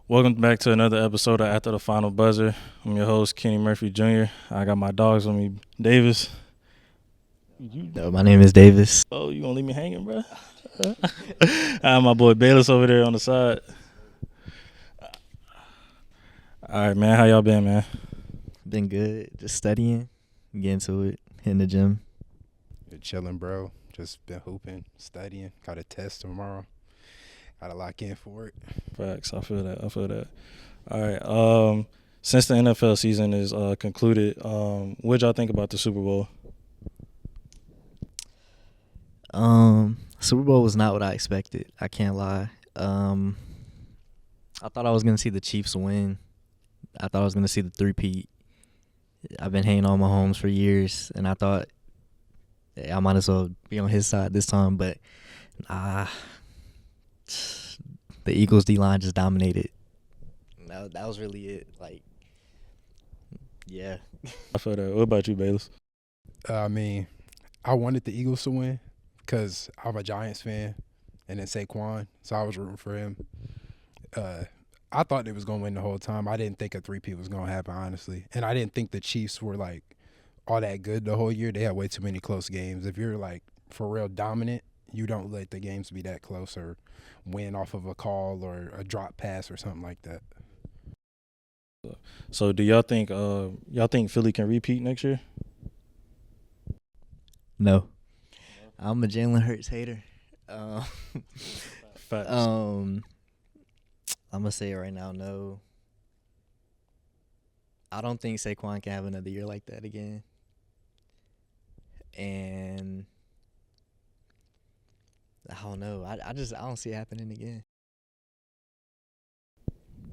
Welcome back to another episode of After the Final Buzzer. I'm your host, Kenny Murphy Jr. I got my dogs with me, Davis. No, my name is Davis. Oh, you gonna leave me hanging, bro? I have my boy Bayless over there on the side. All right, man. How y'all been, man? Been good. Just studying, getting to it, hitting the gym. Been chilling, bro. Just been hooping, studying. Got a test tomorrow. Gotta lock in for it. Facts. I feel that. All right. Since the NFL season is concluded, what y'all think about the Super Bowl? Super Bowl was not what I expected. I can't lie. I thought I was gonna see the Chiefs win. I thought I was gonna see the three-peat. I've been hating on Mahomes for years, and I thought I might as well be on his side this time. But the Eagles D-line just dominated. That was really it. Like, yeah. I feel that. What about you, Bayless? I wanted the Eagles to win because I'm a Giants fan, and then Saquon, so I was rooting for him. I thought they was gonna win the whole time. I didn't think a three-peat was gonna happen, honestly, and I didn't think the Chiefs were like all that good the whole year. They had way too many close games. If you're like for real dominant, you don't let the games be that close or win off of a call or a drop pass or something like that. So, do y'all think Philly can repeat next year? No. I'm a Jalen Hurts hater. Facts. I'm gonna say it right now. No, I don't think Saquon can have another year like that again. And I don't know. I don't see it happening again.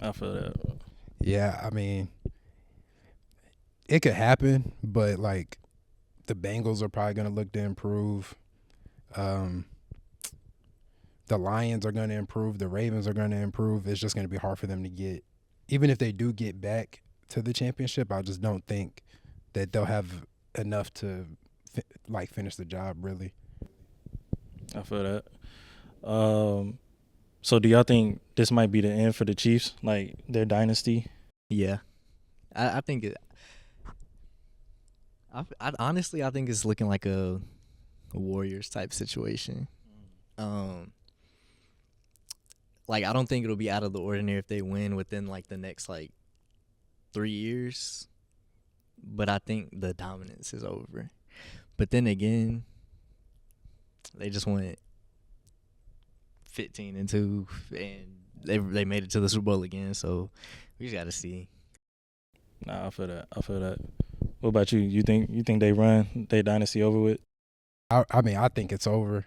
I feel that. Yeah, it could happen, but like the Bengals are probably gonna look to improve. The Lions are going to improve. The Ravens are going to improve. It's just going to be hard for them to get, even if they do get back to the championship, I just don't think that they'll have enough to finish the job, really. I feel that. So do y'all think this might be the end for the Chiefs, like their dynasty? Yeah, I think it. I honestly, I think it's looking like a Warriors type situation. Like, I don't think it'll be out of the ordinary if they win within like the next 3 years. But I think the dominance is over. But then again, they just went 15-2, and they made it to the Super Bowl again. So we just got to see. Nah, I feel that. What about you? You think they run their dynasty over with? I think it's over.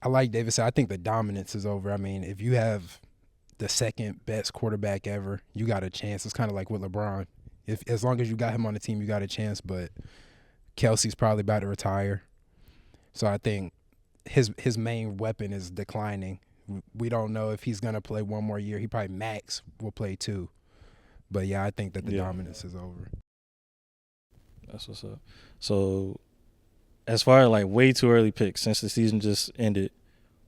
I like David said, I think the dominance is over. If you have the second best quarterback ever, you got a chance. It's kind of like with LeBron. As long as you got him on the team, you got a chance. But Kelsey's probably about to retire. So I think his main weapon is declining. We don't know if he's going to play one more year. He probably max will play 2. But, yeah, I think that the dominance is over. That's what's up. So, as far as way too early picks, since the season just ended,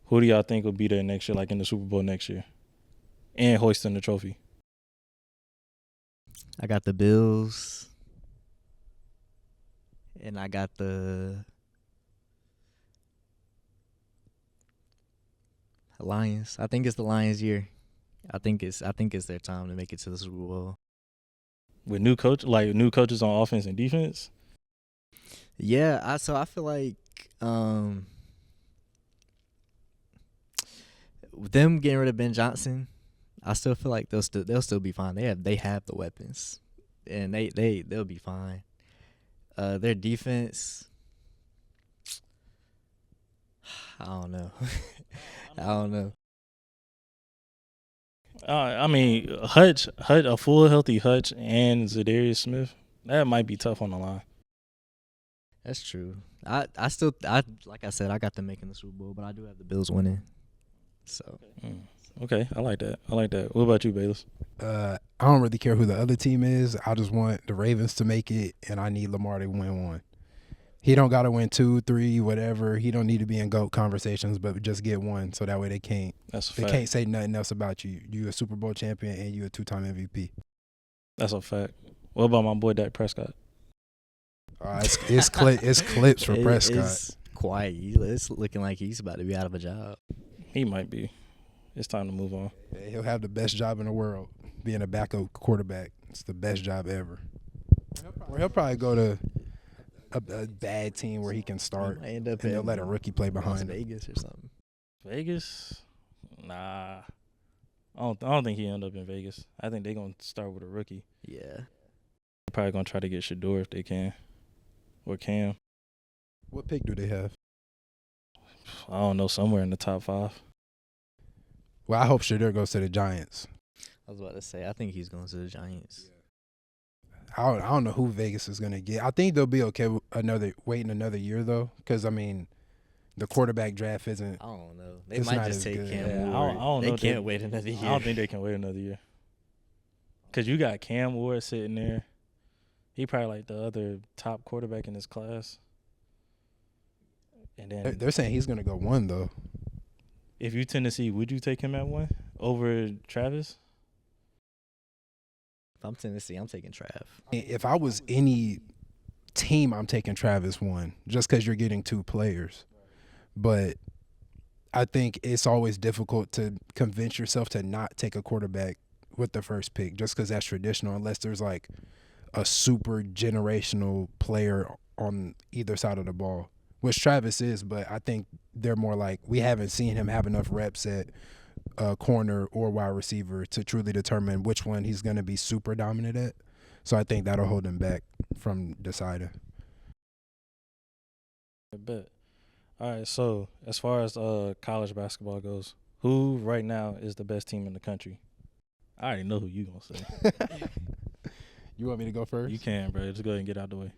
who do y'all think will be there next year, in the Super Bowl next year, and hoisting the trophy? I got the Bills, and I got the Lions. I think it's the Lions' year. I think it's their time to make it to the Super Bowl. With new coaches on offense and defense? Yeah, I feel like with them getting rid of Ben Johnson, I still feel like they'll still be fine. They have the weapons, and they'll be fine. Their defense, I don't know. I don't know. Hutch, a full healthy Hutch and Zadarius Smith, that might be tough on the line. That's true. I like I said, I got them making the Super Bowl, but I do have the Bills winning. So. Okay, I like that. What about you, Bayless? I don't really care who the other team is. I just want the Ravens to make it, and I need Lamar to win one. He don't got to win 2, 3, whatever. He don't need to be in GOAT conversations, but just get one, so that way they can't say nothing else about you. You a Super Bowl champion and you a 2-time MVP. That's a fact. What about my boy Dak Prescott? It's clips for Prescott. It's quiet. It's looking like he's about to be out of a job. He might be. It's time to move on. Yeah, he'll have the best job in the world, being a backup quarterback. It's the best job ever. He'll probably go to a bad team where he can start, End up and they'll let a rookie play behind him. Vegas or something. Vegas? Nah. I don't think he'll end up in Vegas. I think they're going to start with a rookie. Yeah. They're probably going to try to get Shador if they can. Or Cam. What pick do they have? I don't know, somewhere in the top 5. Well, I hope Shador goes to the Giants. I was about to say, I think he's going to the Giants. I don't know who Vegas is going to get. I think they'll be okay with waiting another year, though, because, I mean, the quarterback draft isn't. I don't know. They might just take Cam Ward. I don't know. They can't wait another year. I don't think they can wait another year. Because you got Cam Ward sitting there. He probably like the other top quarterback in his class. And then They're saying he's going to go 1, though. If you Tennessee, would you take him at 1 over Travis? If I'm Tennessee, I'm taking Trav. If I was any team, I'm taking Travis 1, just because you're getting 2 players. But I think it's always difficult to convince yourself to not take a quarterback with the first pick, just because that's traditional, unless there's like a super generational player on either side of the ball, which Travis is. But I think they're more like, we haven't seen him have enough reps at corner or wide receiver to truly determine which one he's going to be super dominant at. So I think that'll hold him back from deciding. I bet. All right, so as far as college basketball goes, who right now is the best team in the country? I already know who you going to say. You want me to go first? You can, bro. Just go ahead and get out the way.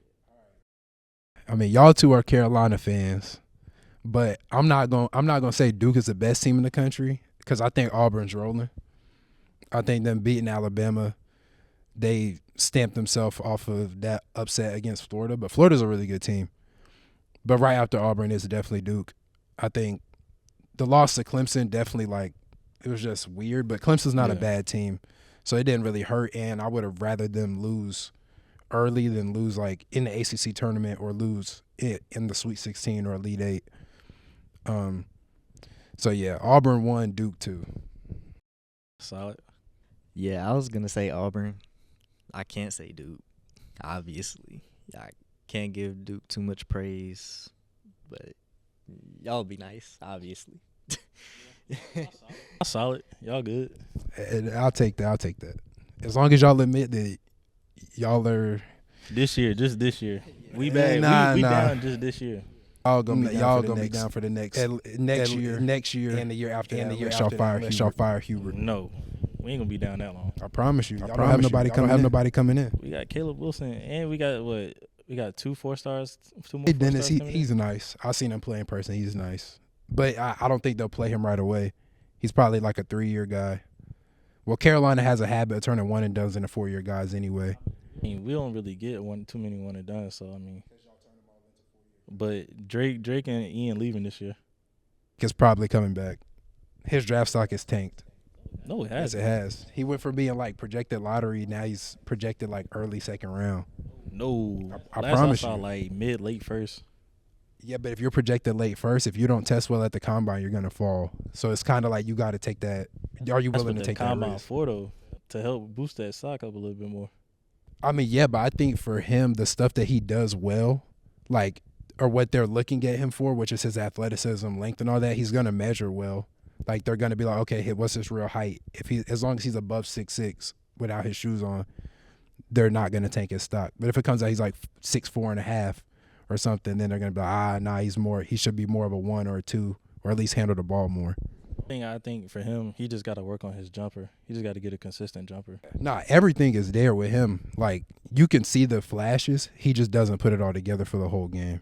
I mean, y'all two are Carolina fans, but I'm not gonna say Duke is the best team in the country, because I think Auburn's rolling. I think them beating Alabama, they stamped themselves off of that upset against Florida. But Florida's a really good team. But right after Auburn is definitely Duke. I think the loss to Clemson definitely, like, it was just weird. But Clemson's not a bad team, so it didn't really hurt. And I would have rather them lose early than lose like in the ACC tournament or lose it in the Sweet 16 or Elite 8. So yeah, Auburn 1, Duke 2. Solid. Yeah, I was gonna say Auburn. I can't say Duke, obviously. I can't give Duke too much praise, but y'all be nice, obviously. Solid. Y'all good. And I'll take that. As long as y'all admit that y'all are this year, just this year. We bad. We down just this year. Y'all gonna be down for the next year, and the year after, and the year after. Y'all fire Hubert. No, we ain't gonna be down that long. I promise you. Y'all don't have nobody coming in. We got Caleb Wilson, and we got what? We got 2 4-stars. 2 more. Hey, Dennis, he's nice. I've seen him play in person. He's nice, but I don't think they'll play him right away. He's probably like a 3-year guy. Well, Carolina has a habit of turning one and dones into 4-year guys anyway. I mean, we don't really get too many one and done. So I mean, but Drake and Ian leaving this year. He's probably coming back. His draft stock is tanked. No, it has. Yes, it has. He went from being like projected lottery. Now he's projected like early 2nd round. No, I promise I saw you. like late first. Yeah, but if you're projected late first, if you don't test well at the combine, you're gonna fall. So it's kind of like you got to take that. Are you willing to take that risk? Combine for though, to help boost that stock up a little bit more. I mean, yeah, but I think for him, the stuff that he does well, like, or what they're looking at him for, which is his athleticism, length, and all that, he's gonna measure well. Like, they're gonna be like, okay, what's his real height? As long as he's above 6'6" without his shoes on, they're not gonna tank his stock. But if it comes out he's like 6'4.5" or something, then they're gonna be like, he should be more of a 1 or a 2, or at least handle the ball more. I think for him, he just got to work on his jumper. He just got to get a consistent jumper. Nah, everything is there with him. Like, you can see the flashes. He just doesn't put it all together for the whole game.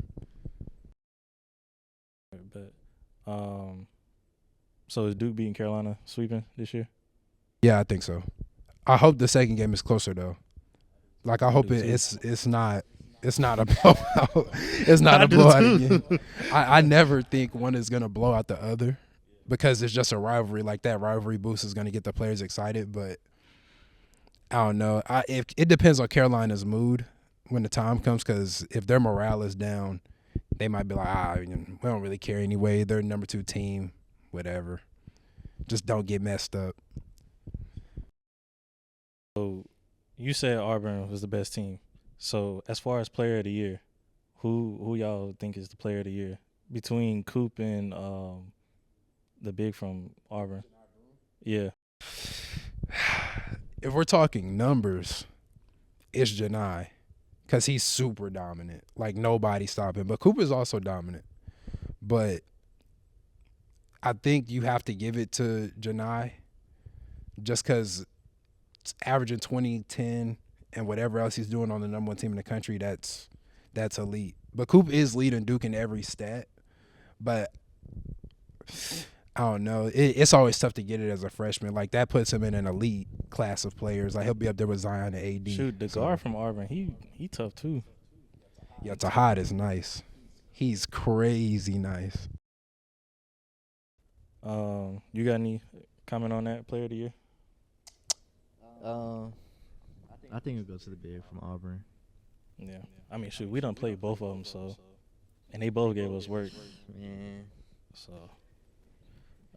But, so is Duke beating Carolina sweeping this year? Yeah, I think so. I hope the second game is closer though. Like, I hope it's not It's not a blowout. It's not I a do blowout too. again. I never think one is gonna blow out the other because it's just a rivalry. Like that rivalry boost is gonna get the players excited, but I don't know. If it depends on Carolina's mood when the time comes, because if their morale is down, they might be like, we don't really care anyway. They're number 2 team, whatever. Just don't get messed up. So you said Auburn was the best team. So as far as player of the year, who y'all think is the player of the year between Coop and the big from Auburn? Yeah. If we're talking numbers, it's Janai because he's super dominant. Like, nobody stopping. But Cooper's also dominant. But I think you have to give it to Janai just because averaging 20, 10, and whatever else he's doing on the number 1 team in the country, that's elite. But Coop is leading Duke in every stat. But I don't know. It's always tough to get it as a freshman. Like, that puts him in an elite class of players. Like, he'll be up there with Zion and AD. Shoot, the guard from Auburn, he tough too. Yeah, Tahad is nice. He's crazy nice. You got any comment on that player of the year? I think it goes to the big from Auburn. Yeah. I mean, shoot, we done played both of them, so, and they both gave us work. Man. So,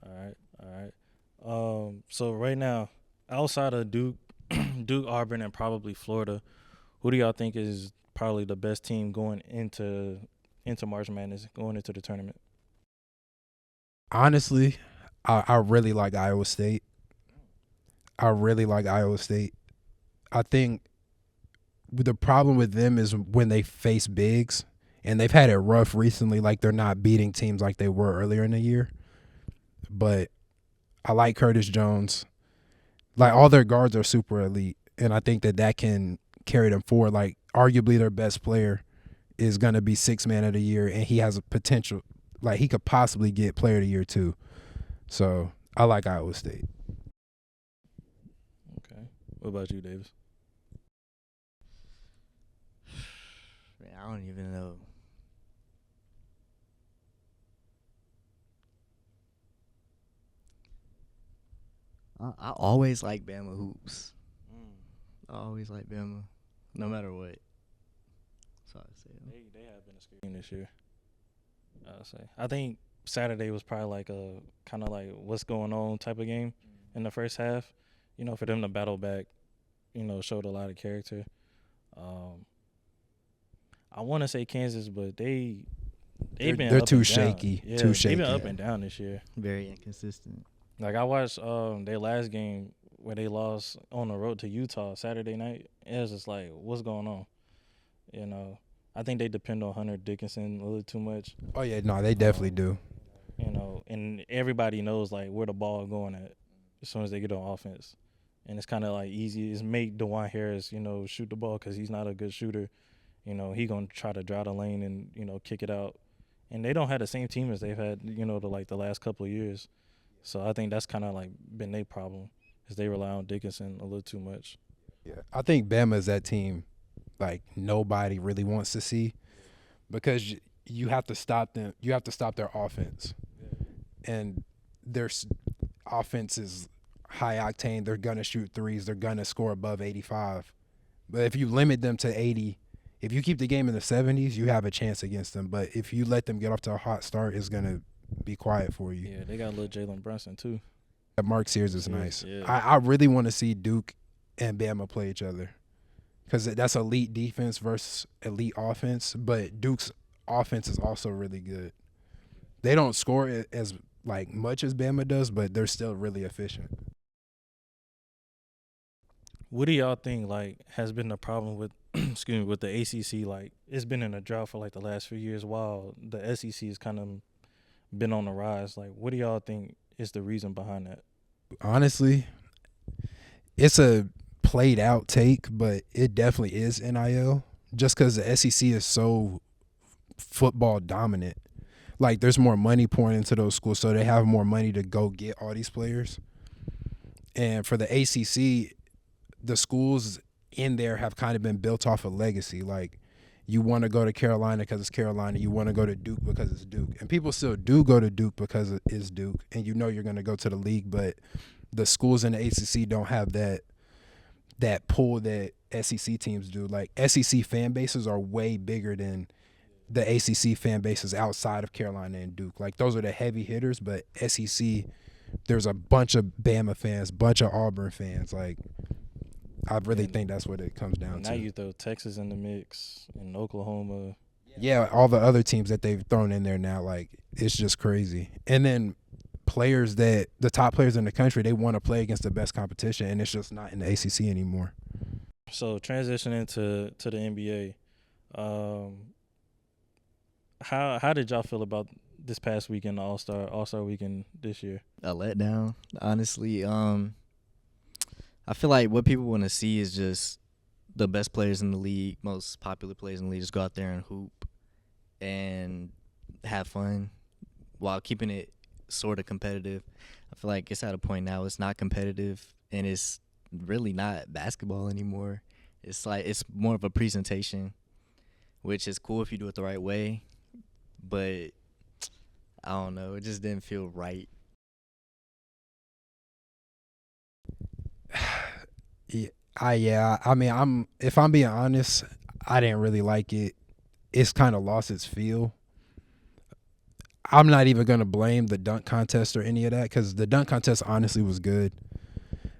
all right. So right now, outside of Duke, Auburn, and probably Florida, who do y'all think is probably the best team going into March Madness, going into the tournament? Honestly, I really like Iowa State. I think the problem with them is when they face bigs, and they've had it rough recently. Like, they're not beating teams like they were earlier in the year. But I like Curtis Jones. Like, all their guards are super elite, and I think that can carry them forward. Like, arguably their best player is going to be 6th man of the year, and he has a potential. Like, he could possibly get player of the year too. So I like Iowa State. Okay. What about you, Davis? Man, I don't even know. I always like Bama hoops. I always like Bama, no matter what. That's all I say. They have been a screen this year. I'll say. I think Saturday was probably like a kind of like what's going on type of game in the first half. For them to battle back, showed a lot of character. I want to say Kansas, but they've been they're up too and down. shaky. Yeah, Too shaky. they've been up and down this year. Very inconsistent. Like, I watched their last game where they lost on the road to Utah Saturday night. It was just like, what's going on? I think they depend on Hunter Dickinson a little too much. Oh yeah, no, they definitely do. And everybody knows like where the ball going at as soon as they get on offense. And it's kind of like easy. It's make DeJuan Harris, shoot the ball because he's not a good shooter. He gonna try to drive the lane and kick it out. And they don't have the same team as they've had the last couple of years. So I think that's kind of like been their problem, is they rely on Dickinson a little too much. Yeah, I think Bama is that team like nobody really wants to see, because you have to stop them. You have to stop their offense, and their offense is high octane. They're gonna shoot threes. They're gonna score above 85. But if you limit them to 80, if you keep the game in the 70s, you have a chance against them. But if you let them get off to a hot start, it's gonna be quiet for you. Yeah, they got a little Jalen Brunson too. Mark Sears is nice. Yeah. I really want to see Duke and Bama play each other, because that's elite defense versus elite offense. But Duke's offense is also really good. They don't score as like much as Bama does, but they're still really efficient. What do y'all think like has been the problem with with the ACC? Like, it's been in a drought for like the last few years, while the SEC has kind of been on the rise. Like, what do y'all think is the reason behind that? Honestly, it's a played out take, but it definitely is NIL, just because the SEC is so football dominant. Like, there's more money pouring into those schools, so they have more money to go get all these players. And for the ACC, the schools in there have kind of been built off of legacy. Like, You want to go to Carolina because it's Carolina. You want to go to Duke because it's Duke. And people still do go to Duke because it is Duke. And you know you're going to go to the league, but the schools in the ACC don't have that pull that SEC teams do. Like SEC fan bases are way bigger than the ACC fan bases outside of Carolina and Duke. Like those are the heavy hitters, but SEC, there's a bunch of Bama fans, bunch of Auburn fans. Like I really think that's what it comes down now to. you throw Texas in the mix and Oklahoma. Yeah, all the other teams that they've thrown in there now, like it's just crazy. And then players that the top players in the country, they want to play against the best competition, and it's just not in the ACC anymore. So transitioning to the NBA, how did y'all feel about this past weekend, the All-Star weekend this year? A letdown, honestly. I feel like what people want to see is just the best players in the league, most popular players in the league, just go out there and hoop and have fun while keeping it sort of competitive. I feel like it's at a point now it's not competitive and it's really not basketball anymore. It's like it's more of a presentation, which is cool if you do it the right way, but I don't know, it just didn't feel right. I mean, if I'm being honest, I didn't really like it. It's kind of lost its feel. I'm not even gonna blame the dunk contest or any of that because the dunk contest honestly was good.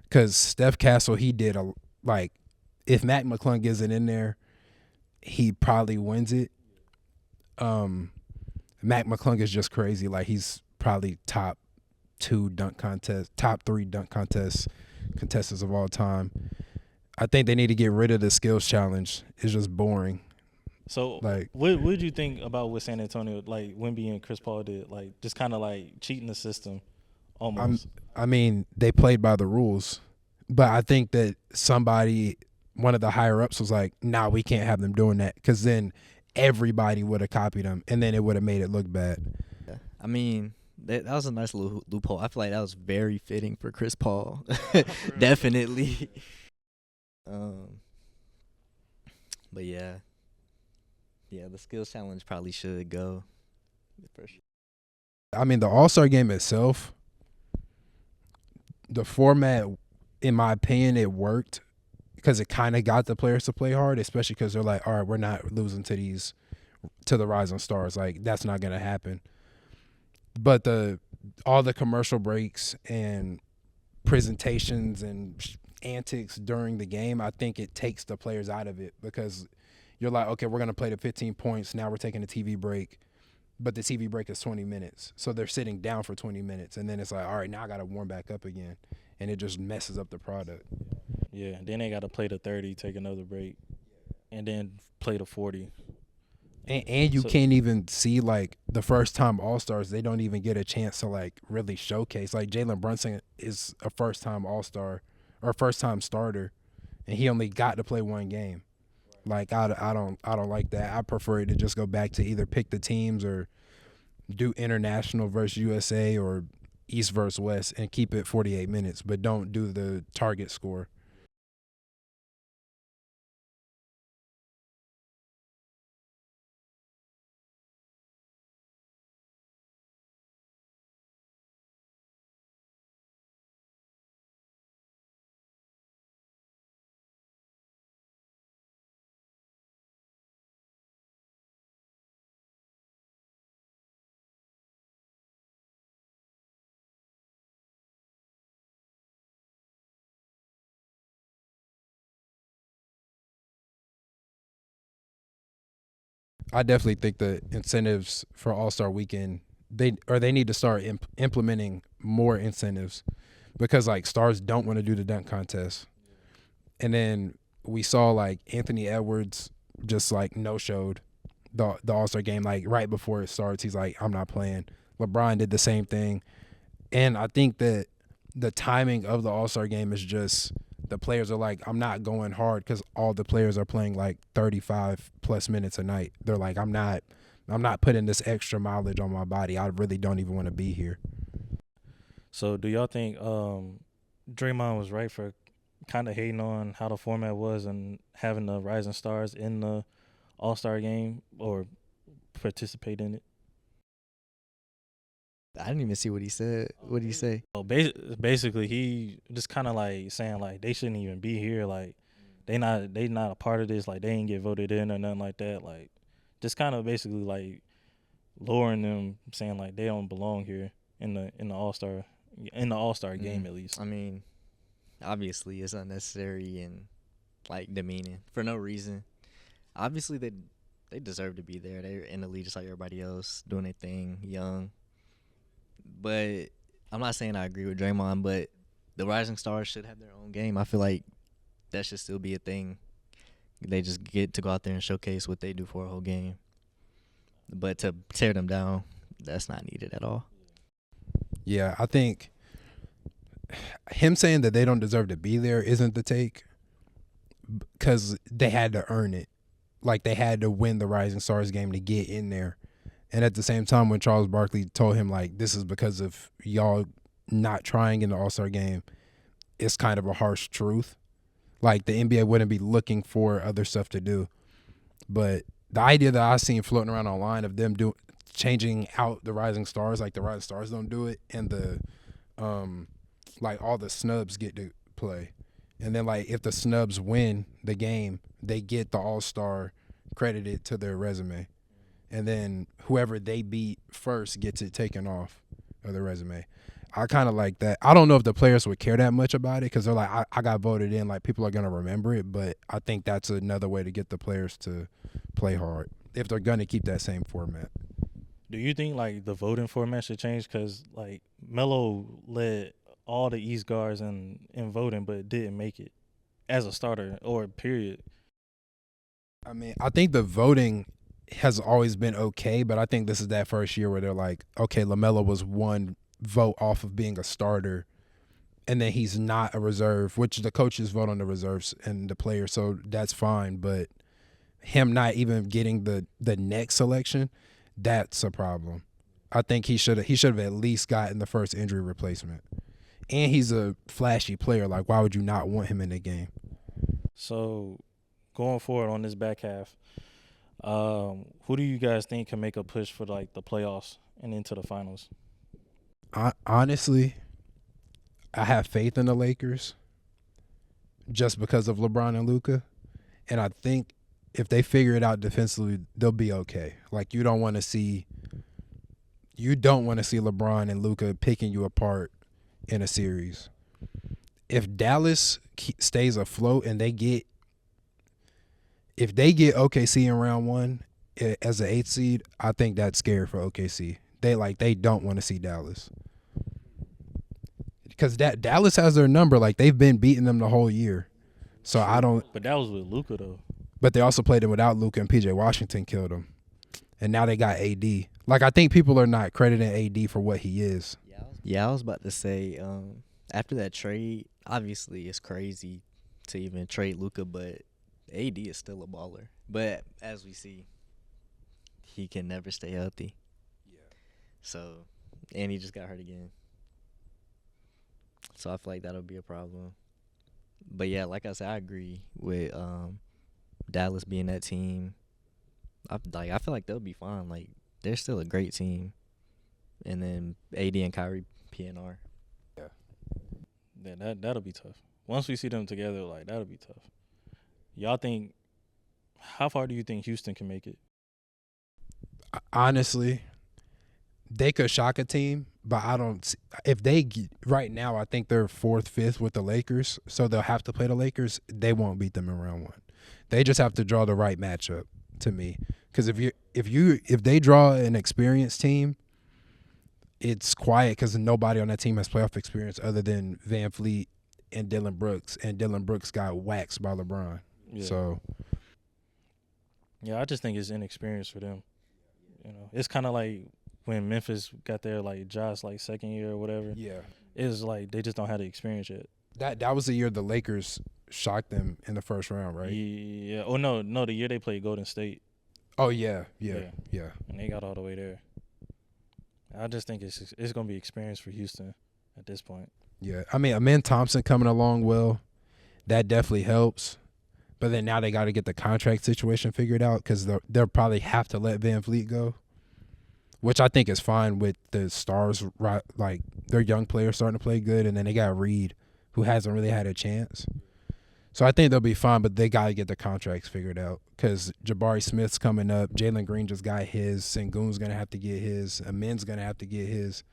Because Steph Castle, he did like, if Mac McClung gets it in there, he probably wins it. Mac McClung is just crazy. Like he's probably top 3 dunk contestants of all time. I think they need to get rid of the skills challenge. It's just boring. So, Like, what did you think about what San Antonio, like Wemby and Chris Paul did, like just kind of like cheating the system, almost? I mean, they played by the rules, but I think that one of the higher ups was like, "Nah, we can't have them doing that," because then everybody would have copied them, and then it would have made it look bad. Yeah. I mean, that was a nice little loophole. I feel like that was very fitting for Chris Paul. Definitely. But yeah, the skills challenge probably should go. For sure. I mean, the All-Star game itself, the format, in my opinion, it worked because it kind of got the players to play hard, especially because they're like, all right, we're not losing to the rising stars. Like, that's not going to happen. But all the commercial breaks and presentations and antics during the game, I think it takes the players out of it because you're like, okay, we're going to play the 15 points. Now we're taking a TV break. But the TV break is 20 minutes. So they're sitting down for 20 minutes. And then it's like, all right, now I got to warm back up again. And it just messes up the product. Yeah, then they got to play the 30, take another break, and then play the 40. And you can't even see, like, the first-time All-Stars. They don't even get a chance to, like, really showcase. Like, Jalen Brunson is a first-time All-Star or first-time starter, and he only got to play one game. Like, I don't like that. I prefer it to just go back to either pick the teams or do international versus USA or East versus West and keep it 48 minutes, but don't do the target score. I definitely think the incentives for All-Star Weekend, they need to start implementing more incentives because, like, stars don't want to do the dunk contest. And then we saw, like, Anthony Edwards just, like, no-showed the All-Star game, like, right before it starts. He's like, I'm not playing. LeBron did the same thing. And I think that the timing of the All-Star game is just the players are like, I'm not going hard because all the players are playing like 35 plus minutes a night. They're like, I'm not putting this extra mileage on my body. I really don't even want to be here. So do y'all think Draymond was right for kind of hating on how the format was and having the rising stars in the AllStar game or participate in it? I didn't even see what he said. What did he say? Well, basically, he just kind of like saying like they shouldn't even be here. Like they not a part of this. Like they ain't get voted in or nothing like that. Like just kind of basically like lowering them, saying like they don't belong here in the All Star game at least. I mean, obviously it's unnecessary and like demeaning for no reason. Obviously they deserve to be there. They're in the league just like everybody else, doing their thing, young. But I'm not saying I agree with Draymond, but the Rising Stars should have their own game. I feel like that should still be a thing. They just get to go out there and showcase what they do for a whole game. But to tear them down, that's not needed at all. Yeah, I think him saying that they don't deserve to be there isn't the take, because they had to earn it. Like they had to win the Rising Stars game to get in there. And at the same time, when Charles Barkley told him like this is because of y'all not trying in the All-Star game, it's kind of a harsh truth. Like the NBA wouldn't be looking for other stuff to do. But the idea that I seen floating around online of them changing out the Rising Stars, like the Rising Stars don't do it, and the like all the snubs get to play. And then like if the snubs win the game, they get the All-Star credited to their resume. And then whoever they beat first gets it taken off of their resume. I kind of like that. I don't know if the players would care that much about it because they're like, I got voted in. Like, people are going to remember it. But I think that's another way to get the players to play hard if they're going to keep that same format. Do you think like the voting format should change? Because like Melo led all the East guards in voting, but didn't make it as a starter or period. I mean, I think the voting has always been okay, but I think this is that first year where they're like, okay, LaMelo was one vote off of being a starter, and then he's not a reserve, which the coaches vote on the reserves and the players, so that's fine. But him not even getting the next selection, that's a problem. I think he should have at least gotten the first injury replacement. And he's a flashy player. Like, why would you not want him in the game? So going forward on this back half, who do you guys think can make a push for like the playoffs and into the finals? Honestly, I have faith in the Lakers just because of LeBron and Luka. And I think if they figure it out defensively, they'll be okay. Like, you don't want to see LeBron and Luka picking you apart in a series. If Dallas stays afloat and if they get OKC in round one as an 8th seed, I think that's scary for OKC. They don't want to see Dallas. Because Dallas has their number. Like, they've been beating them the whole year. So I don't. But that was with Luka though. But they also played them without Luka, and PJ Washington killed them. And now they got AD. Like, I think people are not crediting AD for what he is. Yeah, I was about to say, after that trade, obviously it's crazy to even trade Luka, but AD is still a baller. But as we see, he can never stay healthy. Yeah. So, and he just got hurt again. So I feel like that'll be a problem. But yeah, like I said, I agree with Dallas being that team. I feel like they'll be fine. Like, they're still a great team. And then AD and Kyrie PNR. Yeah, that'll be tough. Once we see them together, like, that'll be tough. Y'all think, how far do you think Houston can make it? Honestly, they could shock a team, but I don't. If they right now, I think they're 4th, 5th with the Lakers, so they'll have to play the Lakers. They won't beat them in round one. They just have to draw the right matchup to me. Because if they draw an experienced team, it's quiet because nobody on that team has playoff experience other than Van Fleet and Dylan Brooks, and Dylan Brooks got waxed by LeBron. Yeah. So, yeah, I just think it's inexperience for them. You know, it's kind of like when Memphis got their like Josh like second year or whatever. yeah, It's like they just don't have the experience yet. that was the year the Lakers shocked them in the first round, right? Yeah. Oh no, the year they played Golden State. Oh yeah. And they got all the way there. I just think it's gonna be experience for Houston at this point. Yeah, I mean, Amen Thompson coming along well, that definitely helps. But then now they got to get the contract situation figured out because they'll probably have to let Van Vliet go, which I think is fine with the Stars. Right, like their young players starting to play good, and then they got Reed, who hasn't really had a chance. So I think they'll be fine, but they got to get the contracts figured out because Jabari Smith's coming up. Jalen Green just got his. Sengun's going to have to get his. Amin's going to have to get his.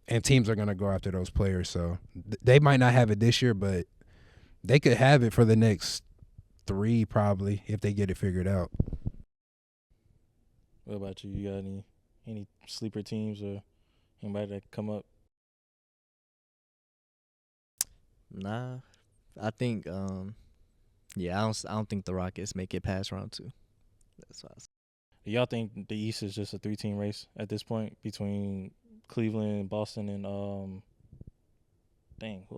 And teams are going to go after those players. So they might not have it this year, but they could have it for the next 3 probably if they get it figured out. What about you? You got any sleeper teams or anybody that come up? Nah, I think I don't think the Rockets make it past round 2. That's why. Do y'all think the East is just a 3-team race at this point between Cleveland, Boston, and who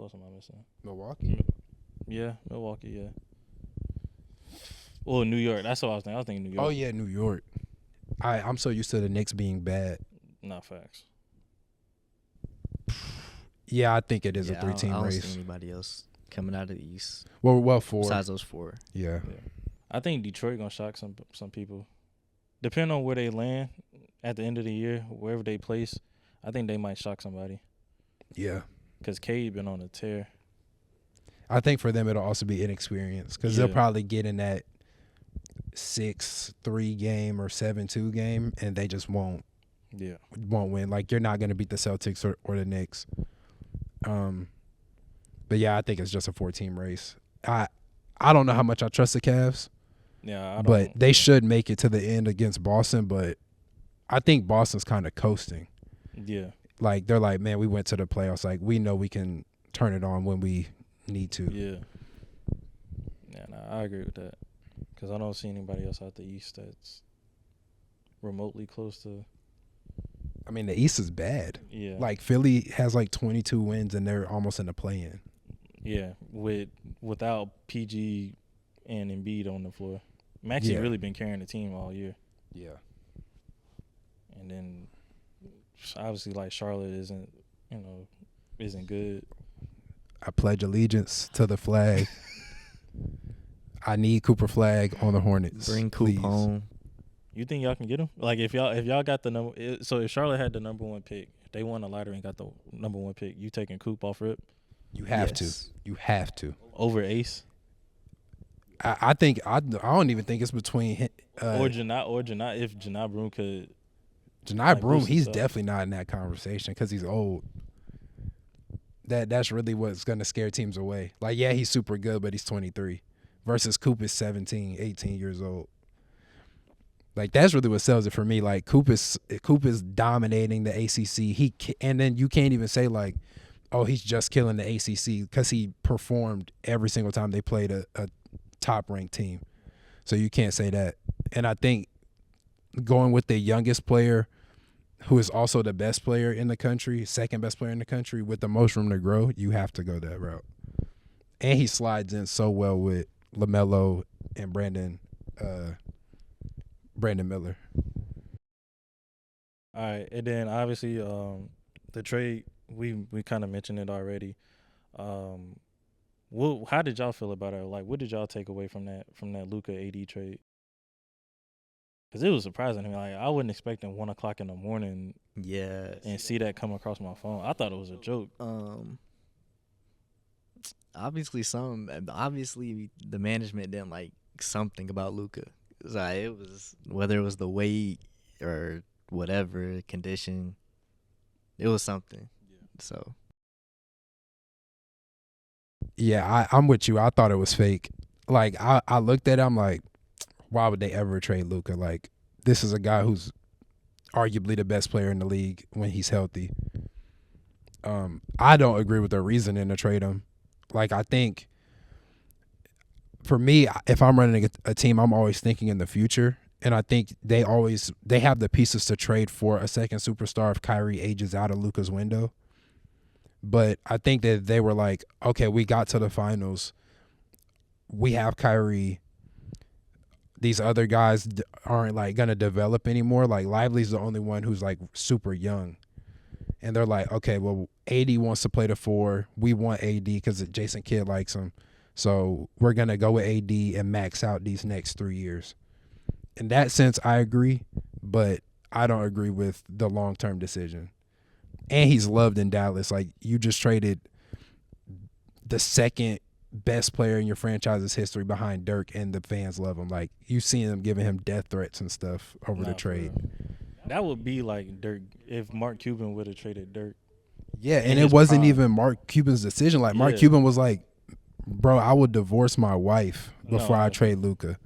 else am I missing? Milwaukee? Yeah, Milwaukee, yeah. Well, New York. That's what I was thinking. I was thinking New York. Oh, yeah, New York. I'm so used to the Knicks being bad. Not facts. Yeah, I think it is a I 3-team don't race. see anybody else coming out of the East Well, 4. besides those 4. Yeah. I think Detroit gonna shock some people. Depending on where they land at the end of the year, wherever they place, I think they might shock somebody. Yeah. Because Cade been on a tear. I think for them it'll also be inexperience because they'll probably get in that 6-3 game or 7-2 game and they just won't win. Like you're not going to beat the Celtics or the Knicks. But yeah, I think it's just a 4-team race. I don't know how much I trust the Cavs. Yeah, I don't. But they should make it to the end against Boston. But I think Boston's kind of coasting. Yeah. Like they're like, man, we went to the playoffs. Like we know we can turn it on when we need to. Yeah. Yeah, I agree with that. Because I don't see anybody else out the East that's remotely close to. I mean, the East is bad. Yeah. Like Philly has like 22 wins and they're almost in the play-in. Yeah, without PG and Embiid on the floor. Maxey really been carrying the team all year. Yeah. And then obviously like Charlotte isn't good. I pledge allegiance to the flag. I need Cooper Flag on the Hornets. Bring Coop home. You think y'all can get him? Like if y'all got the number, so if Charlotte had the number 1 pick, if they won the lottery and got the number 1 pick, you taking Coop off rip? You have to. You have to. Over Ace? I think I don't even think it's between or Janai if Janai Broom could. Janai Broom, he's definitely not in that conversation because he's old. That's really what's gonna scare teams away. Like yeah, he's super good, but he's 23. Versus Coop is 17, 18 years old. Like that's really what sells it for me. Like Coop is dominating the ACC. And then you can't even say like, oh, he's just killing the ACC because he performed every single time they played a top-ranked team. So you can't say that. And I think going with the youngest player who is also the best player in the country, second best player in the country with the most room to grow, you have to go that route. And he slides in so well with LaMelo and Brandon Miller. All right, and then obviously the trade we kind of mentioned it already. How did y'all feel about it? Like, what did y'all take away from that Luka AD trade? Because it was surprising to me. Like, I wasn't expecting 1:00 in the morning. Yeah. And see that come across my phone. I thought it was a joke. Obviously the management didn't like something about Luka. It was whether it was the weight or whatever condition, it was something. Yeah. So. Yeah, I'm with you. I thought it was fake. Like I looked at it, I'm like, why would they ever trade Luka? Like this is a guy who's arguably the best player in the league when he's healthy. I don't agree with their reasoning to trade him. Like I think for me, if I'm running a team, I'm always thinking in the future. And I think they have the pieces to trade for a second superstar if Kyrie ages out of Luka's window. But I think that they were like, okay, we got to the finals. We have Kyrie. These other guys aren't like going to develop anymore. Like Lively's the only one who's like super young. And they're like, okay, well, AD wants to play the 4. We want AD because Jason Kidd likes him. So we're going to go with AD and max out these next 3 years. In that sense, I agree, but I don't agree with the long-term decision. And he's loved in Dallas. Like, you just traded the second best player in your franchise's history behind Dirk, and the fans love him. Like, you seen them giving him death threats and stuff over the trade. That would be like Dirk if Mark Cuban would have traded Dirk. Yeah, and it wasn't even Mark Cuban's decision. Like, Mark Cuban was like, bro, I would divorce my wife before I trade Luka.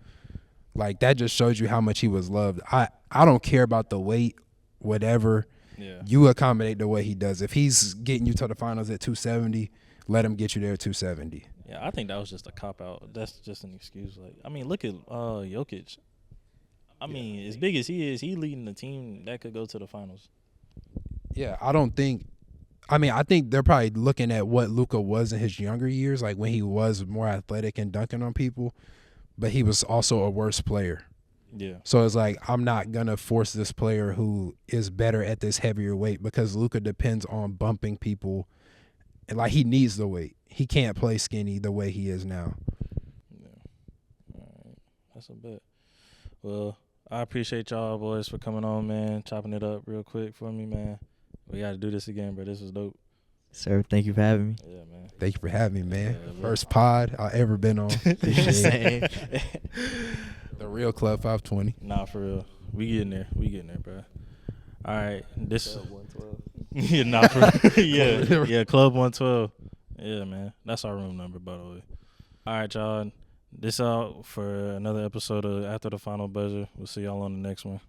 Like, that just shows you how much he was loved. I don't care about the weight, whatever. Yeah. You accommodate the way he does. If he's getting you to the finals at 270, let him get you there at 270. Yeah, I think that was just a cop-out. That's just an excuse. Like, I mean, look at Jokic. I mean, as big as he is, he leading the team that could go to the finals. Yeah, I think they're probably looking at what Luka was in his younger years, like when he was more athletic and dunking on people, but he was also a worse player. Yeah. So it's like, I'm not going to force this player who is better at this heavier weight, because Luka depends on bumping people. And like, he needs the weight. He can't play skinny the way he is now. Yeah. All right. That's a bet. Well, I appreciate y'all boys for coming on, man, chopping it up real quick for me, man. We got to do this again, bro. This was dope. Sir, thank you for having me. Yeah, man. Thank you for having me, man. Yeah, First pod I ever been on. Same. The real Club 520. Nah, for real. We getting there, bro. All right. This yeah, nah, for yeah, Club 112. Yeah, man. That's our room number, by the way. All right, y'all. This out for another episode of After the Final Buzzer. We'll see y'all on the next one.